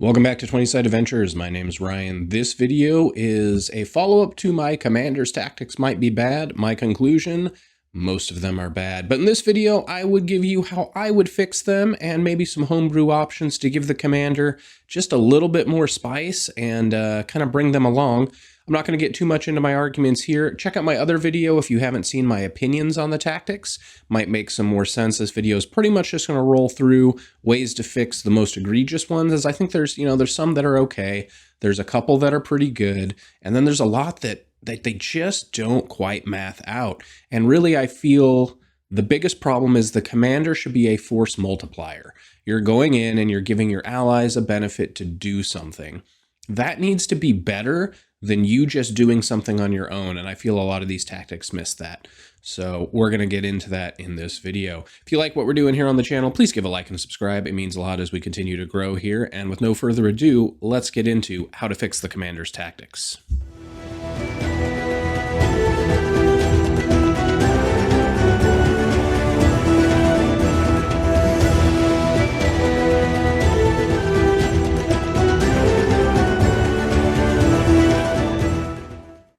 Welcome back to 20-Side Adventures. My name is Ryan. This video is a follow-up to my Commander's Tactics Might Be Bad. My conclusion, most of them are bad. But in this video, I would give you how I would fix them and maybe some homebrew options to give the Commander just a little bit more spice and kind of bring them along. I'm not going to get too much into my arguments here. Check out my other video if you haven't seen my opinions on the tactics. Might make some more sense. This video is pretty much just going to roll through ways to fix the most egregious ones, as I think there's some that are okay. There's a couple that are pretty good, and then there's a lot that they just don't quite math out. And really, I feel the biggest problem is the Commander should be a force multiplier. You're going in and you're giving your allies a benefit to do something. That needs to be better than you just doing something on your own, and I feel a lot of these tactics miss that. So we're going to get into that in this video. If you like what we're doing here on the channel, please give a like and subscribe. It means a lot as we continue to grow here. And with no further ado, let's get into how to fix the Commander's tactics.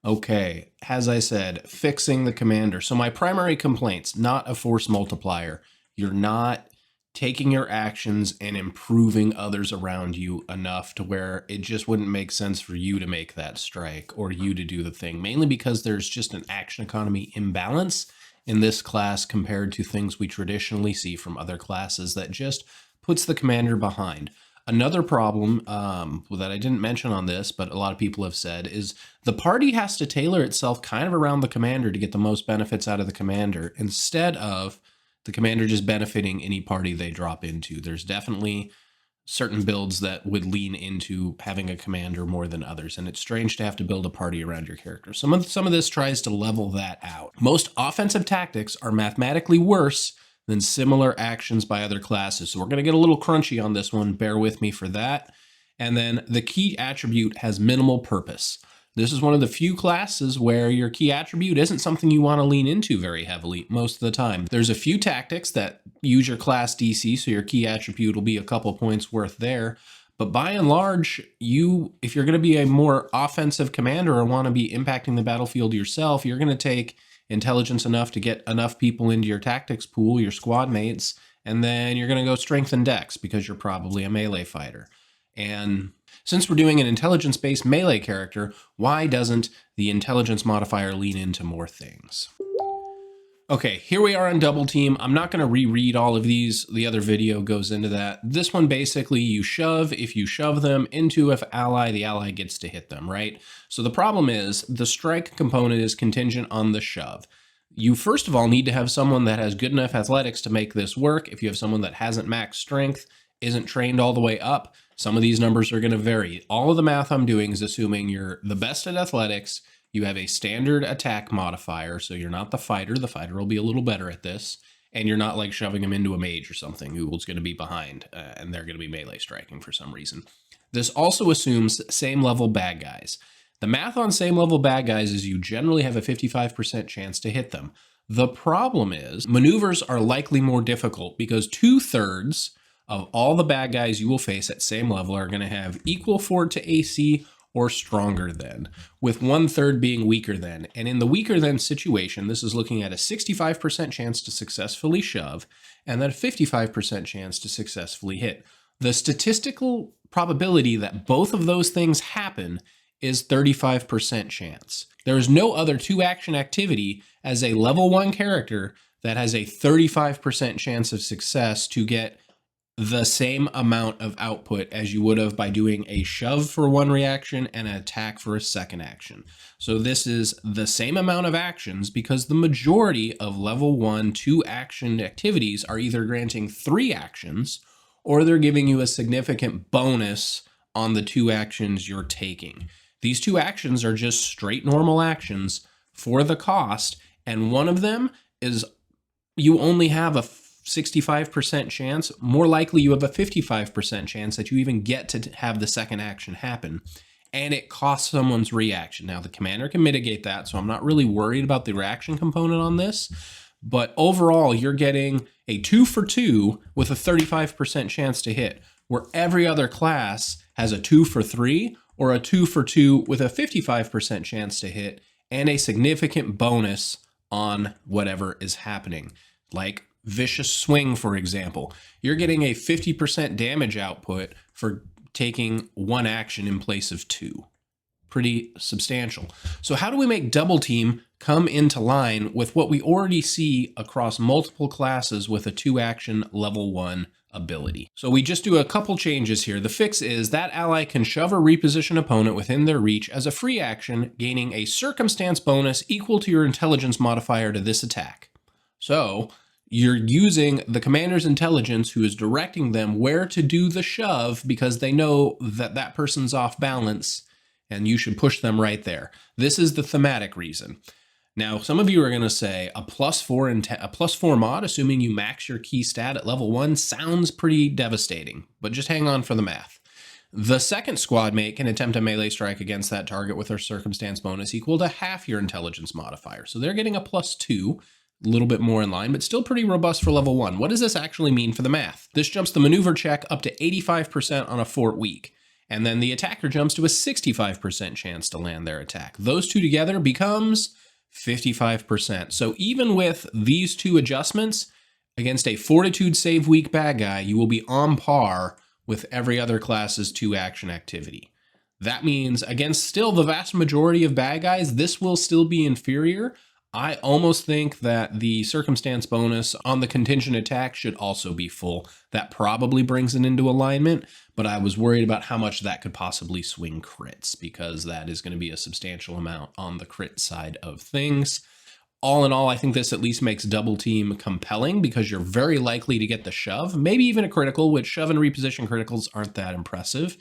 Okay, as I said, fixing the Commander. So my primary complaints, not a force multiplier. You're not taking your actions and improving others around you enough to where it just wouldn't make sense for you to make that strike or you to do the thing, mainly because there's just an action economy imbalance in this class compared to things we traditionally see from other classes that just puts the Commander behind. Another problem that I didn't mention on this, but a lot of people have said, is the party has to tailor itself kind of around the Commander to get the most benefits out of the Commander, instead of the Commander just benefiting any party they drop into. There's definitely certain builds that would lean into having a Commander more than others, and it's strange to have to build a party around your character. Some of this tries to level that out. Most offensive tactics are mathematically worse than similar actions by other classes. So we're going to get a little crunchy on this one. Bear with me for that. And then the key attribute has minimal purpose. This is one of the few classes where your key attribute isn't something you want to lean into very heavily most of the time. There's a few tactics that use your class DC, so your key attribute will be a couple points worth there. But by and large, if you're going to be a more offensive commander or want to be impacting the battlefield yourself, you're going to take intelligence enough to get enough people into your tactics pool, your squad mates, and then you're going to go strength and dex because you're probably a melee fighter. And since we're doing an intelligence-based melee character, why doesn't the intelligence modifier lean into more things? Okay, here we are on Double Team. I'm not going to reread all of these. The other video goes into that. This one, basically, you shove. If you shove them into an ally, the ally gets to hit them, right? So the problem is the strike component is contingent on the shove. You, first of all, need to have someone that has good enough athletics to make this work. If you have someone that hasn't max strength, isn't trained all the way up, some of these numbers are going to vary. All of the math I'm doing is assuming you're the best at athletics. You have a standard attack modifier, so you're not the fighter. The fighter will be a little better at this. And you're not like shoving them into a mage or something who's going to be behind, and they're going to be melee striking for some reason. This also assumes same level bad guys. The math on same level bad guys is you generally have a 55% chance to hit them. The problem is maneuvers are likely more difficult because 2/3 of all the bad guys you will face at same level are going to have equal fort to AC or stronger than, with 1/3 being weaker than. And in the weaker than situation, this is looking at a 65% chance to successfully shove and then a 55% chance to successfully hit. The statistical probability that both of those things happen is 35% chance. There is no other 2-action activity as a level 1 character that has a 35% chance of success to get the same amount of output as you would have by doing a shove for one reaction and an attack for a second action. So this is the same amount of actions because the majority of level 1 2-action activities are either granting 3 actions or they're giving you a significant bonus on the 2 actions you're taking. These 2 actions are just straight normal actions for the cost, and one of them is you only have a 65% chance, more likely you have a 55% chance that you even get to have the second action happen, and it costs someone's reaction. Now, the Commander can mitigate that, so I'm not really worried about the reaction component on this, but overall, you're getting a 2 for 2 with a 35% chance to hit, where every other class has a 2 for 3 or a 2 for 2 with a 55% chance to hit and a significant bonus on whatever is happening. Like Vicious Swing, for example. You're getting a 50% damage output for taking 1 action in place of 2. Pretty substantial. So how do we make Double Team come into line with what we already see across multiple classes with a 2-action level 1 ability? So we just do a couple changes here. The fix is that ally can shove or reposition opponent within their reach as a free action, gaining a circumstance bonus equal to your intelligence modifier to this attack. So you're using the commander's intelligence, who is directing them where to do the shove because they know that that person's off balance and you should push them right there. This is the thematic reason. Now, some of you are going to say a +4 mod, assuming you max your key stat at level 1, sounds pretty devastating, but just hang on for the math. The second squad mate can attempt a melee strike against that target with their circumstance bonus equal to half your intelligence modifier. So they're getting a +2, a little bit more in line, but still pretty robust for level 1. What does this actually mean for the math? This jumps the maneuver check up to 85% on a fort weak. And then the attacker jumps to a 65% chance to land their attack. Those two together becomes 55%. So even with these two adjustments, against a fortitude save weak bad guy, you will be on par with every other class's 2-action activity. That means against still the vast majority of bad guys, this will still be inferior. I almost think that the circumstance bonus on the contingent attack should also be full. That probably brings it into alignment, but I was worried about how much that could possibly swing crits, because that is going to be a substantial amount on the crit side of things. All in all, I think this at least makes Double Team compelling because you're very likely to get the shove, maybe even a critical, which shove and reposition criticals aren't that impressive.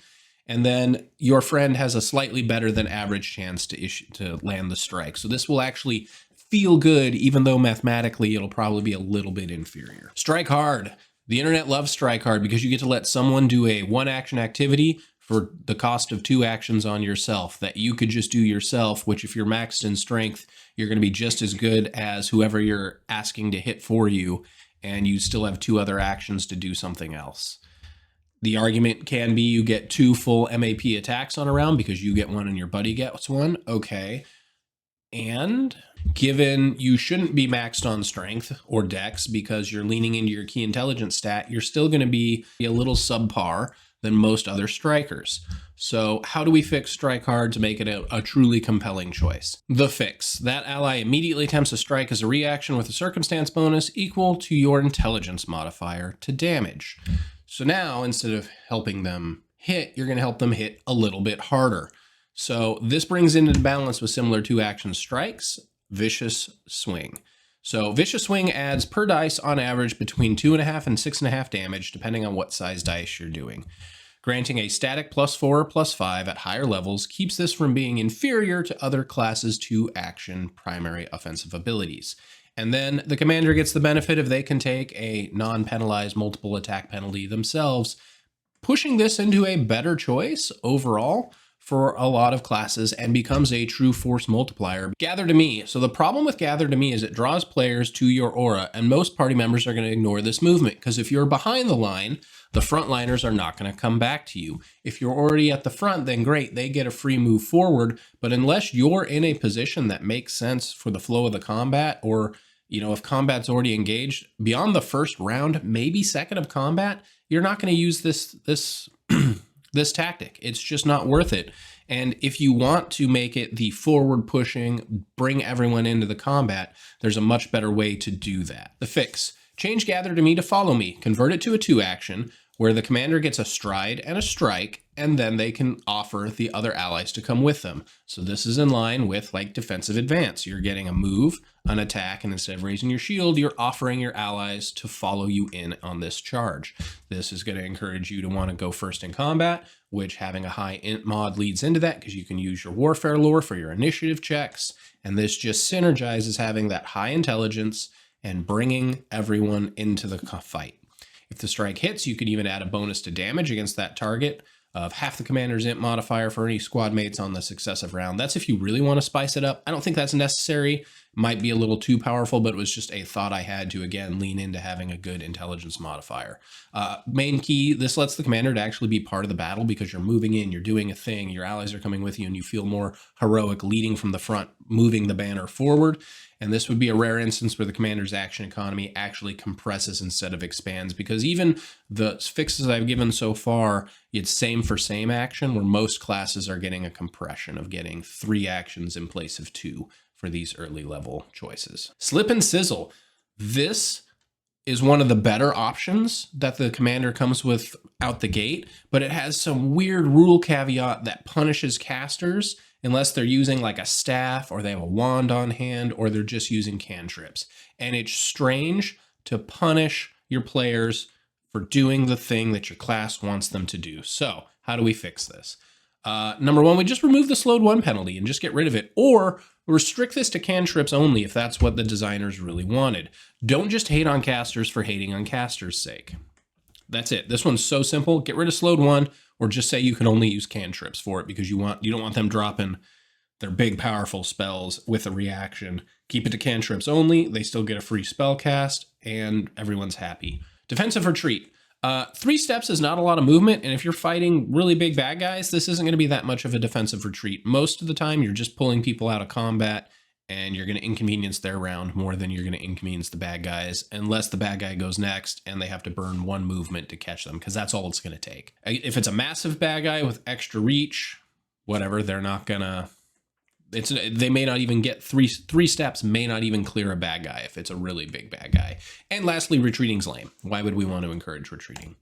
And then your friend has a slightly better than average chance to land the strike. So this will actually feel good, even though mathematically it'll probably be a little bit inferior. Strike hard. The internet loves strike hard because you get to let someone do a 1-action activity for the cost of 2 actions on yourself that you could just do yourself, which if you're maxed in strength, you're going to be just as good as whoever you're asking to hit for you, and you still have 2 other actions to do something else. The argument can be you get 2 full MAP attacks on a round because you get 1 and your buddy gets 1. Okay. And given you shouldn't be maxed on strength or dex because you're leaning into your key intelligence stat, you're still going to be a little subpar than most other strikers. So how do we fix strike hard to make it a truly compelling choice? The fix. That ally immediately attempts a strike as a reaction with a circumstance bonus equal to your intelligence modifier to damage. So now, instead of helping them hit, you're going to help them hit a little bit harder. So this brings into balance with similar 2-action strikes, Vicious Swing. So Vicious Swing adds per dice on average between 2.5 and 6.5 damage, depending on what size dice you're doing. Granting a static +4 or +5 at higher levels keeps this from being inferior to other classes' 2-action primary offensive abilities. And then the commander gets the benefit if they can take a non-penalized multiple attack penalty themselves, pushing this into a better choice overall for a lot of classes and becomes a true force multiplier. Gather to Me. So the problem with Gather to Me is it draws players to your aura, and most party members are going to ignore this movement because if you're behind the line, the frontliners are not going to come back to you. If you're already at the front, then great, they get a free move forward. But unless you're in a position that makes sense for the flow of the combat, or if combat's already engaged, beyond the first round, maybe second of combat, you're not going to use this this tactic. It's just not worth it. And if you want to make it the forward pushing, bring everyone into the combat, there's a much better way to do that. The fix. Change Gather to Me to Follow Me. Convert it to a 2-action where the commander gets a stride and a strike, and then they can offer the other allies to come with them. So this is in line with like defensive advance. You're getting a move, an attack, and instead of raising your shield, you're offering your allies to follow you in on this charge. This is going to encourage you to want to go first in combat, which having a high int mod leads into that because you can use your warfare lore for your initiative checks. And this just synergizes having that high intelligence and bringing everyone into the fight. If the strike hits, you could even add a bonus to damage against that target of half the commander's int modifier for any squad mates on the successive round. That's if you really want to spice it up. I don't think that's necessary. Might be a little too powerful, but it was just a thought I had to, again, lean into having a good intelligence modifier. Main key, this lets the commander to actually be part of the battle because you're moving in, you're doing a thing, your allies are coming with you, and you feel more heroic leading from the front, moving the banner forward. And this would be a rare instance where the commander's action economy actually compresses instead of expands, because even the fixes I've given so far, it's same for same action, where most classes are getting a compression of getting 3 actions in place of 2 for these early level choices. Slip and Sizzle. This is one of the better options that the commander comes with out the gate, but it has some weird rule caveat that punishes casters unless they're using like a staff or they have a wand on hand or they're just using cantrips. And it's strange to punish your players for doing the thing that your class wants them to do. So how do we fix this? Number 1, we just remove the slowed 1 penalty and just get rid of it, or restrict this to cantrips only if that's what the designers really wanted. Don't just hate on casters for hating on casters' sake. That's it. This one's so simple. Get rid of slowed 1, or just say you can only use cantrips for it because you don't want them dropping their big powerful spells with a reaction. Keep it to cantrips only. They still get a free spell cast, and everyone's happy. Defensive retreat. 3 steps is not a lot of movement, and if you're fighting really big bad guys, this isn't going to be that much of a defensive retreat. Most of the time, you're just pulling people out of combat, and you're going to inconvenience their round more than you're going to inconvenience the bad guys, unless the bad guy goes next and they have to burn 1 movement to catch them, because that's all it's going to take. If it's a massive bad guy with extra reach, whatever, they're not going to... they may not even get 3 steps, may not even clear a bad guy if it's a really big bad guy. And lastly, retreating's lame. Why would we want to encourage retreating?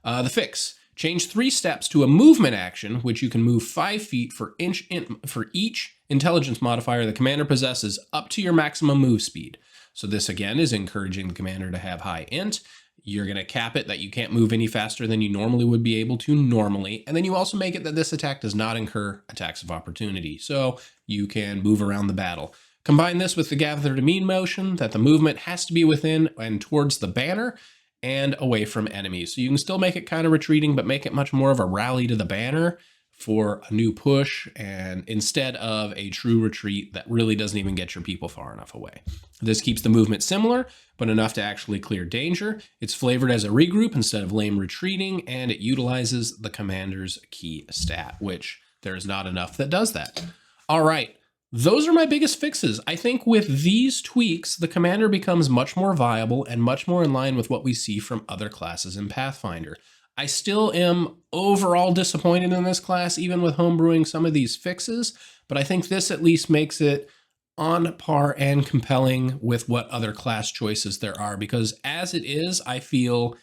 The fix. Change 3 steps to a movement action, which you can move 5 feet for each intelligence modifier the commander possesses up to your maximum move speed. So this again is encouraging the commander to have high int. You're going to cap it that you can't move any faster than you normally would be able to normally. And then you also make it that this attack does not incur attacks of opportunity. So you can move around the battle. Combine this with the gather to mean motion that the movement has to be within and towards the banner and away from enemies. So you can still make it kind of retreating, but make it much more of a rally to the banner for a new push, and instead of a true retreat that really doesn't even get your people far enough away. This keeps the movement similar, but enough to actually clear danger. It's flavored as a regroup instead of lame retreating, and it utilizes the commander's key stat, which there's not enough that does that. All right, those are my biggest fixes. I think with these tweaks, the commander becomes much more viable and much more in line with what we see from other classes in Pathfinder. I still am overall disappointed in this class, even with homebrewing some of these fixes, but I think this at least makes it on par and compelling with what other class choices there are, because as it is, I feel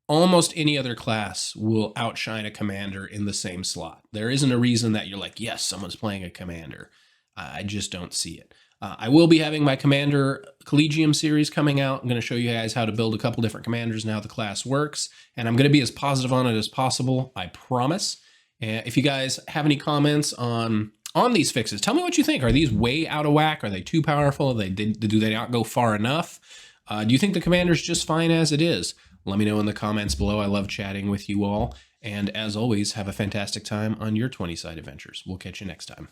almost any other class will outshine a commander in the same slot. There isn't a reason that you're like, yes, someone's playing a commander. I just don't see it. I will be having my Commander Collegium series coming out. I'm going to show you guys how to build a couple different commanders and how the class works. And I'm going to be as positive on it as possible, I promise. And if you guys have any comments on these fixes, tell me what you think. Are these way out of whack? Are they too powerful? Do they not go far enough? Do you think the commander's just fine as it is? Let me know in the comments below. I love chatting with you all. And as always, have a fantastic time on your 20-side adventures. We'll catch you next time.